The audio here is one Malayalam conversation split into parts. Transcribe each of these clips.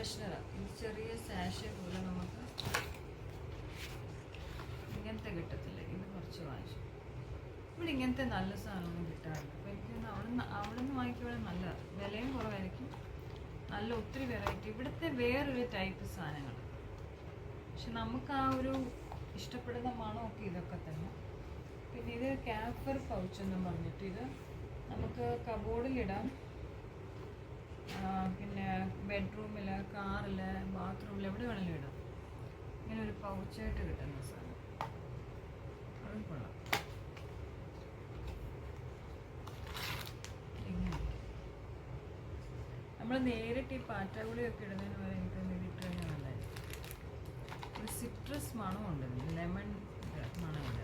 ഫ്രഷ്നറാണ്. ഇത് ചെറിയ സാഷെ പോലെ നമുക്ക് ഇങ്ങനത്തെ കിട്ടത്തില്ല. ഇത് കുറച്ച് വാങ്ങിച്ചു. ഇവിടെ ഇങ്ങനത്തെ നല്ല സാധനമൊന്നും കിട്ടാറില്ല. അപ്പോൾ എനിക്ക് അവിടെ നിന്ന് വാങ്ങിക്കുമ്പോൾ നല്ല വിലയും കുറവായിരിക്കും, നല്ല ഒത്തിരി വെറൈറ്റി. ഇവിടുത്തെ വേറൊരു ടൈപ്പ് സാധനങ്ങൾ, പക്ഷെ നമുക്ക് ആ ഒരു ഇഷ്ടപ്പെടുന്ന മണമൊക്കെ ഇതൊക്കെ തന്നെ. പിന്നെ ഇത് ക്യാഫർ പൗച്ച് എന്നും പറഞ്ഞിട്ട് ഇത് നമുക്ക് കബോർഡിലിടാം, പിന്നെ ബെഡ്റൂമിൽ, കാറിൽ, ബാത്റൂമിൽ, എവിടെ വേണമെങ്കിലും ഇടാം. ഇങ്ങനെ ഒരു പൗച്ചായിട്ട് കിട്ടുന്ന സാധനം, അതും കൊള്ളാം. ഇങ്ങനെ നമ്മൾ നേരിട്ട് ഈ പാറ്റാഗുളിയൊക്കെ ഇടുന്നതിന് വരെ എനിക്ക് ഇട്ട് കഴിഞ്ഞാൽ നല്ലതായിരിക്കും. ഒരു സിട്രസ് മണമുണ്ട്, ലെമൺ മണമില്ല.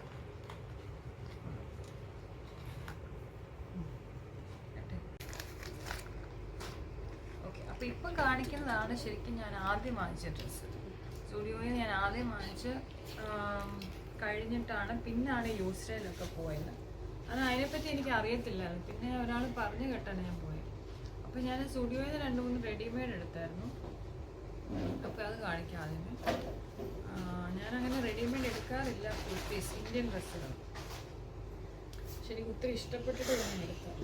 ഓക്കെ, അപ്പോൾ ഇപ്പം കാണിക്കുന്നതാണ് ശരിക്കും ഞാൻ ആദ്യം വാങ്ങിച്ച ഡ്രസ്സ്. സ്റ്റുഡിയോയിൽ ഞാൻ ആദ്യം വാങ്ങിച്ച് കഴിഞ്ഞിട്ടാണ് പിന്നാണ് യൂസ്ഡേയിലൊക്കെ പോയത്. അതിനെപ്പറ്റി എനിക്ക് അറിയത്തില്ലായിരുന്നു, പിന്നെ ഒരാൾ പറഞ്ഞു കേട്ടാണ് ഞാൻ പോയത്. അപ്പോൾ ഞാൻ സ്റ്റുഡിയോയിൽ നിന്ന് 2-3 റെഡിമെയ്ഡ് എടുത്തായിരുന്നു. അപ്പോൾ അത് കാണിക്കാം ആദ്യമേ. ഞാനങ്ങനെ റെഡിമെയ്ഡ് എടുക്കാറില്ല കുർത്തീസ്, ഇന്ത്യൻ ഡ്രസ്സുകൾ. പക്ഷെ എനിക്ക് ഒത്തിരി ഇഷ്ടപ്പെട്ടിട്ട് ഞാൻ എടുക്കാം.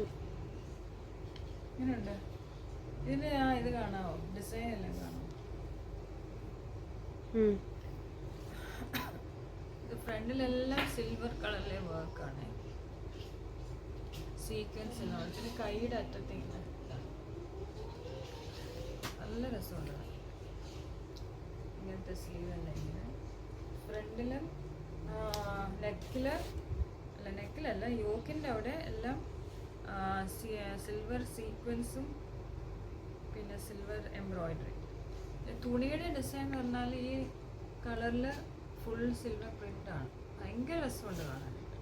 ഇങ്ങനെയുണ്ട്. ഇതിൻ്റെ ഇത് കാണാമോ, ഡിസൈൻ എല്ലാം കാണാമോ? ഇത് ഫ്രണ്ടിലെല്ലാം സിൽവർ കളറിലെ വർക്കാണ്, സീക്വൻസ് എല്ലാം. ഇതിന് കൈയുടെ അറ്റത്തേക്ക് നല്ല രസമുണ്ട്. ഇങ്ങനത്തെ സ്ലീവ് എല്ലാം ഇങ്ങനെ ഫ്രണ്ടിലും നെക്കിലല്ല യോക്കിൻ്റെ അവിടെ എല്ലാം സിൽവർ സീക്വൻസും പിന്നെ സിൽവർ എംബ്രോയിഡറി. തുണിയുടെ ഡിസൈൻ എന്ന് പറഞ്ഞാൽ ഈ കളറിൽ ഫുൾ സിൽവർ പ്രിൻ്റാണ്. ഭയങ്കര രസമുണ്ട് കാണാനായിട്ട്.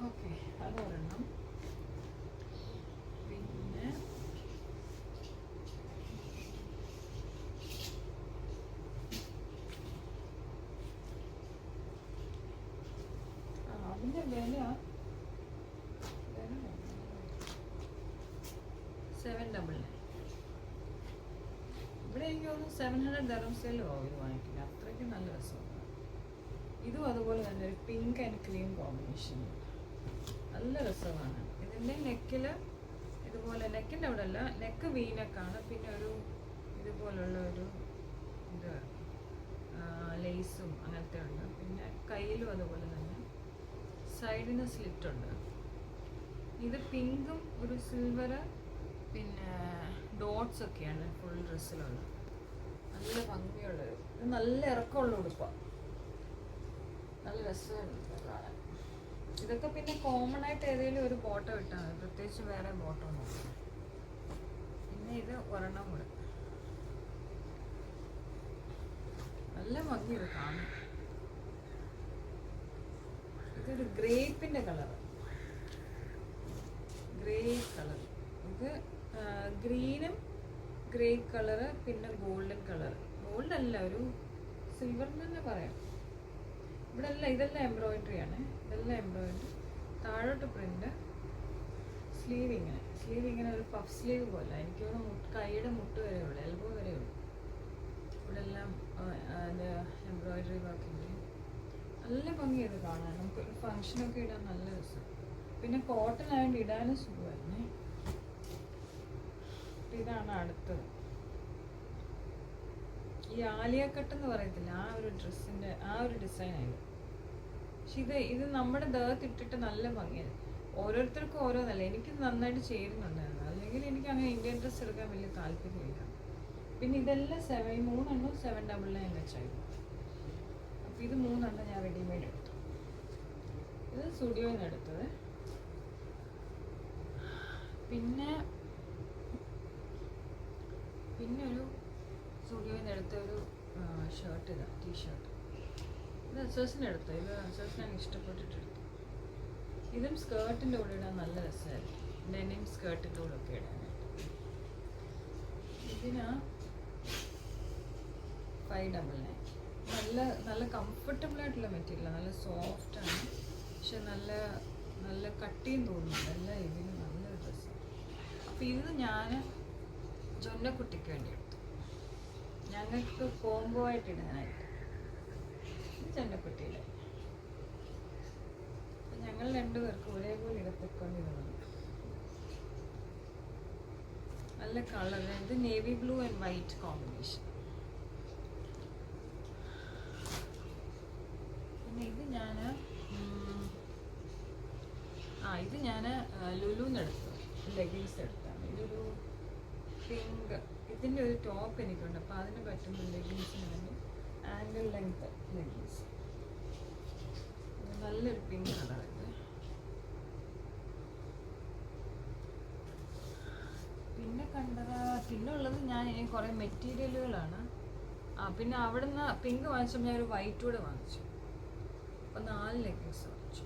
ഓക്കെ, അത് ഒരെണ്ണം. പിന്നെ അതിൻ്റെ വില 799. ഇവിടെ എനിക്ക് തോന്നുന്നു 700 dirhamsേലും ആവും ഇത് വാങ്ങിക്കില്ല. അത്രയ്ക്ക് നല്ല രസമാണ്. ഇതും അതുപോലെ തന്നെ ഒരു പിങ്ക് ആൻഡ് ക്രീം കോമ്പിനേഷൻ, നല്ല രസമാണ്. ഇതിൻ്റെ നെക്കിൽ ഇതുപോലെ, നെക്കിൻ്റെ അവിടെ അല്ല, നെക്ക് വീനക്കാണ്. പിന്നെ ഒരു ഇതുപോലുള്ള ഒരു ഇത് ലേസും അങ്ങനത്തെ ഉണ്ട്. പിന്നെ കയ്യിലും അതുപോലെ തന്നെ സൈഡിന് സ്ലിറ്റ് ഉണ്ട്. ഇത് പിങ്കും ഒരു സിൽവർ പിന്നെ ഡോട്ട്സ് ഒക്കെയാണ് ഫുൾ ഡ്രസ്സിലുള്ളത്. നല്ല ഭംഗിയുള്ളത്. ഇത് നല്ല ഇറക്കമുള്ള ഉടുപ്പാണ്, നല്ല രസമുണ്ട് കാണാൻ. ഇതൊക്കെ പിന്നെ കോമൺ ആയിട്ട് ഏതെങ്കിലും ഒരു ബോട്ടം ഇട്ടാൽ മതി, പ്രത്യേകിച്ച് വേറെ ബോട്ടം ഒന്നും. പിന്നെ ഇത് ഒരെണ്ണം കൂടെ നല്ല ഭംഗിയുണ്ട് കാണാൻ. ഇതൊരു ഗ്രേപ്പിൻ്റെ കളറ്, ഗ്രേ കളർ. ഇത് ഗ്രീനും ഗ്രേ കളറ്, പിന്നെ ഗോൾഡൻ കളർ. ഗോൾഡ് അല്ല, ഒരു സിൽവർ തന്നെ പറയാം. ഇവിടെ എല്ലാം ഇതെല്ലാം എംബ്രോയിഡറി ആണ്, ഇതെല്ലാം എംബ്രോയിഡറി. താഴോട്ട് പ്രിന്റ്. സ്ലീവ് ഇങ്ങനെ ഒരു പഫ് സ്ലീവ് പോലെ. എനിക്ക് തോന്നുന്നു കൈയുടെ മുട്ട് വരെ ഉള്ളു, എൽബോ വരെ ഉള്ളു. ഇവിടെ എല്ലാം എംബ്രോയിഡറി വർക്കിൻ്റെ നല്ല ഭംഗിയത് കാണാൻ. നമുക്ക് ഒരു ഫങ്ഷനൊക്കെ ഇടാൻ നല്ല രസം. പിന്നെ കോട്ടൺ ആയതുകൊണ്ട് ഇടാനും സുഖമായിരുന്നേ. ഇതാണ് അടുത്തത്. ഈ ആലിയ കട്ട് എന്ന് പറയത്തില്ല, ആ ഒരു ഡ്രസ്സിൻ്റെ ആ ഒരു ഡിസൈനായിരുന്നു. പക്ഷെ ഇത് നമ്മുടെ ദേഹത്ത് ഇട്ടിട്ട് നല്ല ഭംഗിയാണ്. ഓരോരുത്തർക്കും ഓരോന്നല്ല, എനിക്ക് നന്നായിട്ട് ചേരുന്നുണ്ടായിരുന്നു. അല്ലെങ്കിൽ എനിക്ക് അങ്ങനെ ഇന്ത്യൻ ഡ്രസ്സ് എടുക്കാൻ വലിയ താല്പര്യമില്ല. പിന്നെ ഇതെല്ലാം 3 799 വെച്ചായിരുന്നു. അപ്പോൾ ഇത് 3 ഞാൻ റെഡിമെയ്ഡ് എടുത്തു. ഇത് സ്റ്റുഡിയോയിൽ നിന്ന് എടുത്തത്. പിന്നെ ഒരു സ്റ്റുഡിയോയിൽ നിന്ന് എടുത്ത ഒരു ഷർട്ട്, ഇതാ ടീഷർട്ട്. ഇത് അസോസിന് എടുത്തു. ഇത് അസോസിന് ഞാൻ ഇഷ്ടപ്പെട്ടിട്ടെടുത്തു. ഇതും സ്കേർട്ടിൻ്റെ കൂടെ ഇടാൻ നല്ല രസമായിരിക്കും, ഡെനിം സ്കേർട്ടിൻ്റെ കൂടെ ഒക്കെ ഇടാനായിട്ട്. ഇതിന് 599. നല്ല കംഫർട്ടബിൾ ആയിട്ടുള്ള മെറ്റീരിയൽ, നല്ല സോഫ്റ്റാണ്. പക്ഷെ നല്ല കട്ടിയും തോന്നുന്നു. നല്ല ഇതിന് നല്ലൊരു ഡ്രസ്സാണ്. അപ്പോൾ ഇത് ഞാൻ ജൊന്നക്കുട്ടിക്ക് വേണ്ടി എടുത്തു. ഞങ്ങൾക്ക് കോംബോ ആയിട്ട് ഇടാനായിട്ട്. ജൊന്നക്കുട്ടിയിലെ ഞങ്ങൾ രണ്ടുപേർക്കും ഒരേപോലെ ഇടത്തിക്കൊണ്ടിരുന്നത്. നല്ല കളർ. ഇത് navy blue and white combination. പിന്നെ ഇത് ഞാൻ ലുലുന്ന് എടുത്തു, ലെഗിൻസ് എടുത്താണ്. ഇതൊരു പിങ്ക്. ഇതിൻ്റെ ഒരു ടോപ്പ് എനിക്കുണ്ട്, അപ്പോൾ അതിന് പറ്റുന്ന ലെഗിൻസിന് വേണ്ടി ആംഗിൾ ലെങ്ത് ലെഗിൻസ്. നല്ലൊരു പിങ്ക് കളർ. ഇത് പിന്നെ ഉള്ളത് ഞാൻ ഇനി കുറേ മെറ്റീരിയലുകളാണ്. പിന്നെ അവിടുന്ന് പിങ്ക് വാങ്ങിച്ചപ്പോൾ ഞാൻ ഒരു വൈറ്റ് കൂടെ വാങ്ങിച്ചു. അപ്പോൾ 4 ലെഗിൻസ് വാങ്ങിച്ചു.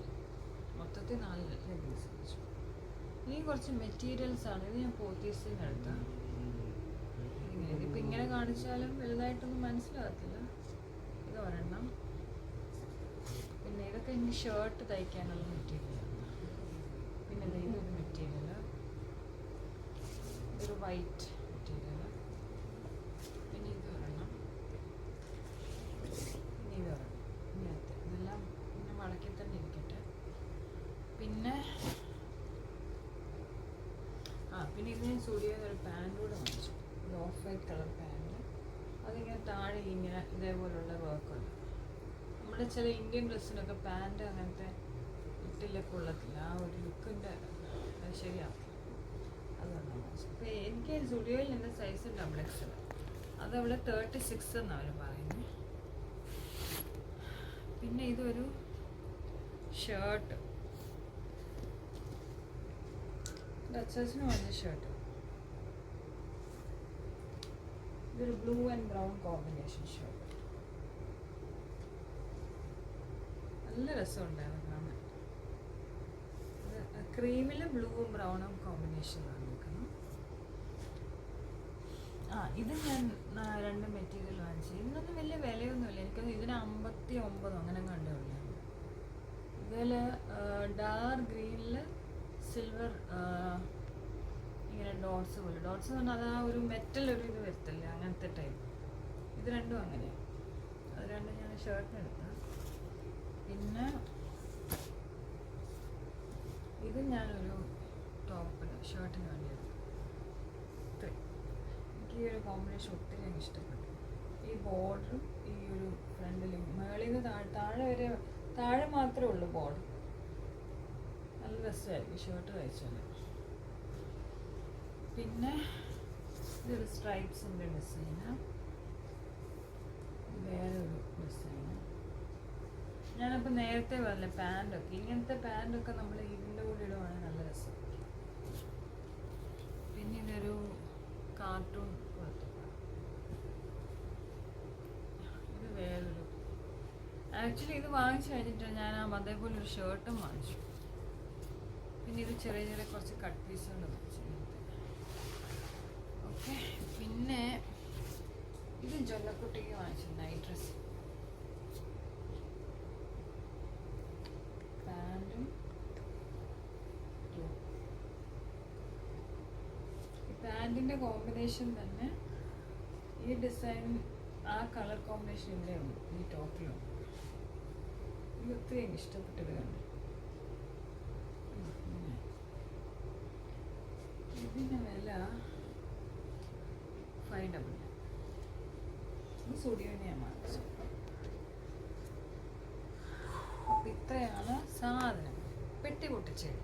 മൊത്തത്തിൽ 4 ലെഗിൻസ് വാങ്ങിച്ചു. ഇനി കുറച്ച് മെറ്റീരിയൽസ് ആണ്. ഇത് ഞാൻ പോത്തീസിൽ നിന്ന് എടുത്താണ്. ഇതിപ്പോൾ ഇങ്ങനെ കാണിച്ചാലും വലുതായിട്ടൊന്നും മനസ്സിലാകത്തില്ല. ഇത് ഒരെണ്ണം. പിന്നെ ഇതൊക്കെ ഇനി ഷർട്ട് തയ്ക്കാനുള്ള മെറ്റീരിയലാണ്. പിന്നെ ഇതൊരു മെറ്റീരിയൽ, ഒരു വൈറ്റ് മെറ്റീരിയൽ. പിന്നെ ഇത് ഒരെണ്ണം, പിന്നെ ഇത് ഒരെണ്ണം. ഇങ്ങനത്തെ ഇതെല്ലാം പിന്നെ മടക്കി തന്നെ ഇരിക്കട്ടെ. പിന്നെ ഇത് ഞാൻ സ്റ്റുഡിയോയിൽ ഒരു പാൻറ് കൂടെ വാങ്ങിച്ചു. ഒരു ഓഫ് വൈറ്റ് കളർ പാൻറ്. അതിങ്ങനെ താഴെ ഇങ്ങനെ ഇതേപോലുള്ള വർക്കുണ്ട്. നമ്മുടെ ചില ഇന്ത്യൻ ഡ്രസ്സിനൊക്കെ പാൻറ് അങ്ങനത്തെ ഇട്ടില്ല കൊള്ളത്തില്ല. ആ ഒരു ലുക്കിൻ്റെ അത് ശരിയാക്കും. അതുകൊണ്ടാണ് വാങ്ങിച്ചത്. അപ്പോൾ എനിക്ക് സ്റ്റുഡിയോയിൽ എൻ്റെ സൈസ് XXL. അതവിടെ 36 എന്നാണ് അവർ പറയുന്നത്. പിന്നെ ഇതൊരു ഷർട്ട്, ഡച്ചസിന് വന്ന ഷർട്ട്. ഇതൊരു blue and brown combination shirt. നല്ല രസമുണ്ടായിരുന്നു കാണാൻ. ക്രീമിൽ ബ്ലൂവും ബ്രൗണും കോമ്പിനേഷനാണ് നിൽക്കുന്നത്. ഇത് ഞാൻ 2 മെറ്റീരിയൽ വാങ്ങിച്ചു. ഇതിനൊന്നും വലിയ വിലയൊന്നുമില്ല. എനിക്കൊന്ന് ഇതിന് 59 അങ്ങനെ കണ്ടേ ഉള്ളൂ. ഇതിൽ ഡാർക്ക് ഗ്രീനിൽ സിൽവർ ഇങ്ങനെ ഡോട്ട്സ് പോലെ. ഡോട്ട്സ് എന്ന് പറഞ്ഞാൽ അത് ആ ഒരു മെറ്റൽ ഒരു ഇത് വരത്തില്ല, അങ്ങനത്തെ ടൈപ്പ്. ഇത് രണ്ടും അങ്ങനെയാണ്. അത് രണ്ടും ഞാൻ ഷർട്ടിനെടുത്ത. പിന്നെ ഇത് ഞാനൊരു ടോപ്പിന് ഷർട്ടിന് വേണ്ടി എടുത്തു. എനിക്ക് ഈ ഒരു കോമ്പിനേഷൻ ഒത്തിരി എനിക്ക് ഇഷ്ടപ്പെട്ടു. ഈ ബോർഡറും ഈ ഒരു ഫ്രണ്ടിലും മേളിൽ നിന്ന് താഴെ വരെ, താഴെ മാത്രമേ ഉള്ളൂ ബോർഡർ. നല്ല രസമായിരിക്കും ഷർട്ട് തയ്ച്ചാൽ. പിന്നെ ഇതൊരു സ്ട്രൈപ്സിൻ്റെ ഡിസൈന്, വേറൊരു ഡിസൈന്. ഞാനപ്പോൾ നേരത്തെ പറഞ്ഞ പാൻറ്റൊക്കെ, ഇങ്ങനത്തെ പാൻറ്റൊക്കെ നമ്മൾ ഇതിൻ്റെ കൂടെ ഇടുവാണെങ്കിൽ നല്ല രസം. പിന്നെ ഇതൊരു കാർട്ടൂൺ പോലത്തെ, ഇത് വേറൊരു. ആക്ച്വലി ഇത് വാങ്ങിച്ചു കഴിഞ്ഞിട്ട് ഞാൻ അതേപോലെ ഒരു ഷർട്ടും വാങ്ങിച്ചു. പിന്നെ ഇത് ചെറിയ ചെറിയ കുറച്ച് കട്ട് പീസുകൾ വാങ്ങിച്ചു. ഓക്കെ. പിന്നെ ഇത് ജൊന്നക്കുട്ടിക്ക് വാങ്ങിച്ചു നൈറ്റ് ഡ്രസ്. പാൻറ്റും ഈ പാൻറ്റിൻ്റെ കോമ്പിനേഷൻ തന്നെ ഈ ഡിസൈൻ, ആ കളർ കോമ്പിനേഷൻ ഇവിടെ ഉണ്ട്, ഈ ടോപ്പിലുണ്ട്. എനിക്ക് ഒത്തിരി എനിക്ക് ഇഷ്ടപ്പെട്ടത് കണ്ടു. ഇതിൻ്റെ വില 599. ഇത് സ്റ്റുഡിയോനെ ഞാൻ വാങ്ങിച്ചു. അപ്പം ഇത്രയാണ് സാധനം. പെട്ടി പൊട്ടിച്ചത്.